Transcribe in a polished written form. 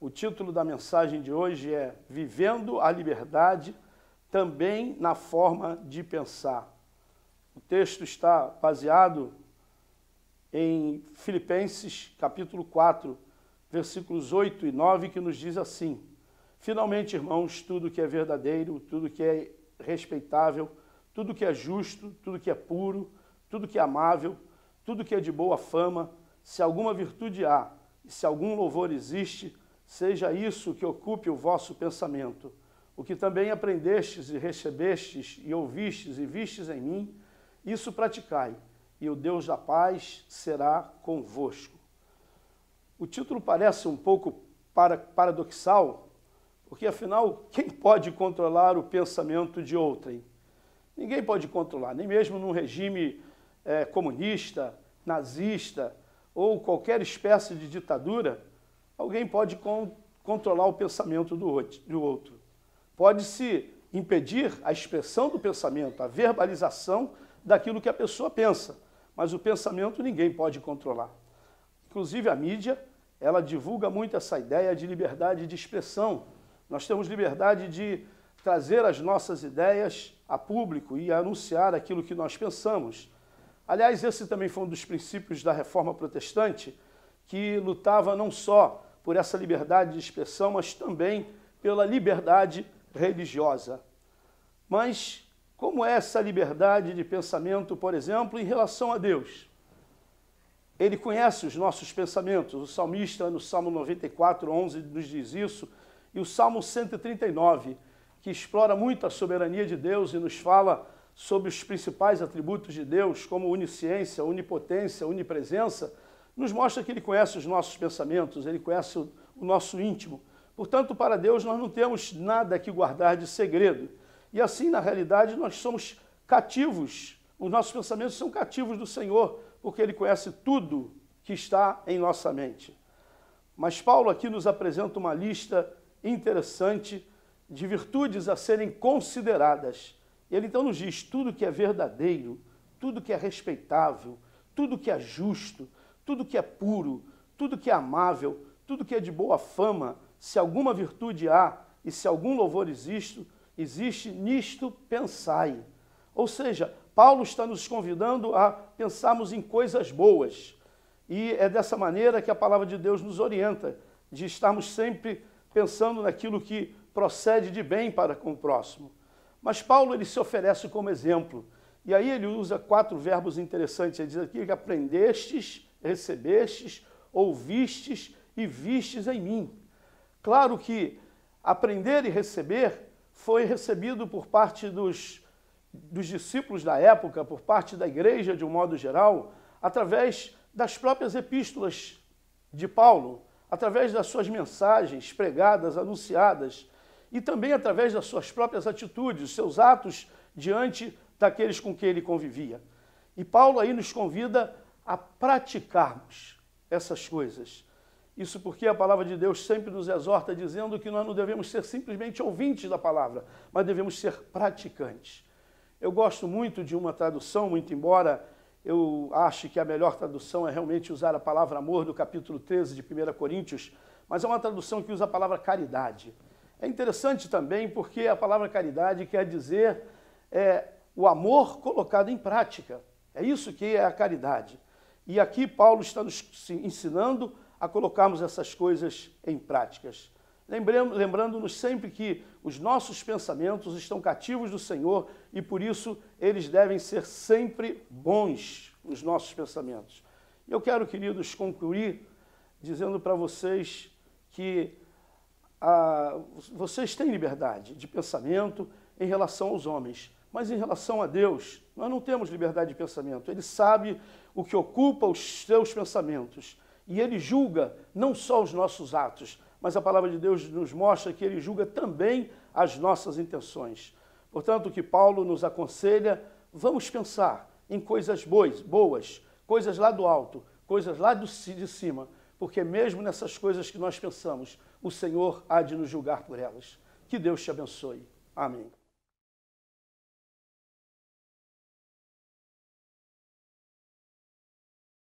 O título da mensagem de hoje é Vivendo a Liberdade também na forma de pensar. O texto está baseado em Filipenses capítulo 4, versículos 8 e 9, que nos diz assim: Finalmente, irmãos, tudo que é verdadeiro, tudo que é respeitável, tudo que é justo, tudo que é puro, tudo que é amável, tudo que é de boa fama, se alguma virtude há e se algum louvor existe, seja isso que ocupe o vosso pensamento. O que também aprendestes e recebestes e ouvistes e vistes em mim, isso praticai, e o Deus da paz será convosco. O título parece um pouco paradoxal, porque afinal, quem pode controlar o pensamento de outrem? Ninguém pode controlar, nem mesmo num regime comunista, nazista ou qualquer espécie de ditadura, alguém pode controlar o pensamento do outro. Pode-se impedir a expressão do pensamento, a verbalização daquilo que a pessoa pensa, mas o pensamento ninguém pode controlar. Inclusive a mídia, ela divulga muito essa ideia de liberdade de expressão. Nós temos liberdade de trazer as nossas ideias a público e anunciar aquilo que nós pensamos. Aliás, esse também foi um dos princípios da Reforma Protestante, que lutava não só por essa liberdade de expressão, mas também pela liberdade religiosa. Mas como é essa liberdade de pensamento, por exemplo, em relação a Deus? Ele conhece os nossos pensamentos. O salmista, no Salmo 94, 11, nos diz isso, e o Salmo 139, que explora muito a soberania de Deus e nos fala sobre os principais atributos de Deus, como onisciência, onipotência, onipresença, nos mostra que ele conhece os nossos pensamentos, ele conhece o nosso íntimo. Portanto, para Deus nós não temos nada que guardar de segredo. E assim, na realidade, nós somos cativos, os nossos pensamentos são cativos do Senhor, porque Ele conhece tudo que está em nossa mente. Mas Paulo aqui nos apresenta uma lista interessante de virtudes a serem consideradas. Ele então nos diz tudo que é verdadeiro, tudo que é respeitável, tudo que é justo, tudo que é puro, tudo que é amável, tudo que é de boa fama, se alguma virtude há e se algum louvor existe, nisto pensai. Ou seja, Paulo está nos convidando a pensarmos em coisas boas. E é dessa maneira que a palavra de Deus nos orienta, de estarmos sempre pensando naquilo que procede de bem para com o próximo. Mas Paulo ele se oferece como exemplo. E aí ele usa 4 verbos interessantes. Ele diz aqui que aprendestes, recebestes, ouvistes e vistes em mim. Claro que aprender e receber foi recebido por parte dos discípulos da época, por parte da igreja de um modo geral, através das próprias epístolas de Paulo, através das suas mensagens pregadas, anunciadas, e também através das suas próprias atitudes, seus atos diante daqueles com quem ele convivia. E Paulo aí nos convida a praticarmos essas coisas. Isso porque a palavra de Deus sempre nos exorta dizendo que nós não devemos ser simplesmente ouvintes da palavra, mas devemos ser praticantes. Eu gosto muito de uma tradução, muito embora eu ache que a melhor tradução é realmente usar a palavra amor do capítulo 13 de 1 Coríntios, mas é uma tradução que usa a palavra caridade. É interessante também porque a palavra caridade quer dizer o amor colocado em prática. É isso que é a caridade. E aqui Paulo está nos ensinando a colocarmos essas coisas em práticas. Lembrando-nos sempre que os nossos pensamentos estão cativos do Senhor e por isso eles devem ser sempre bons, os nossos pensamentos. E eu quero, queridos, concluir dizendo para vocês que vocês têm liberdade de pensamento em relação aos homens, mas em relação a Deus, nós não temos liberdade de pensamento. Ele sabe o que ocupa os seus pensamentos. E Ele julga não só os nossos atos, mas a palavra de Deus nos mostra que Ele julga também as nossas intenções. Portanto, o que Paulo nos aconselha, vamos pensar em coisas boas, coisas lá do alto, coisas lá de cima, porque mesmo nessas coisas que nós pensamos, o Senhor há de nos julgar por elas. Que Deus te abençoe. Amém.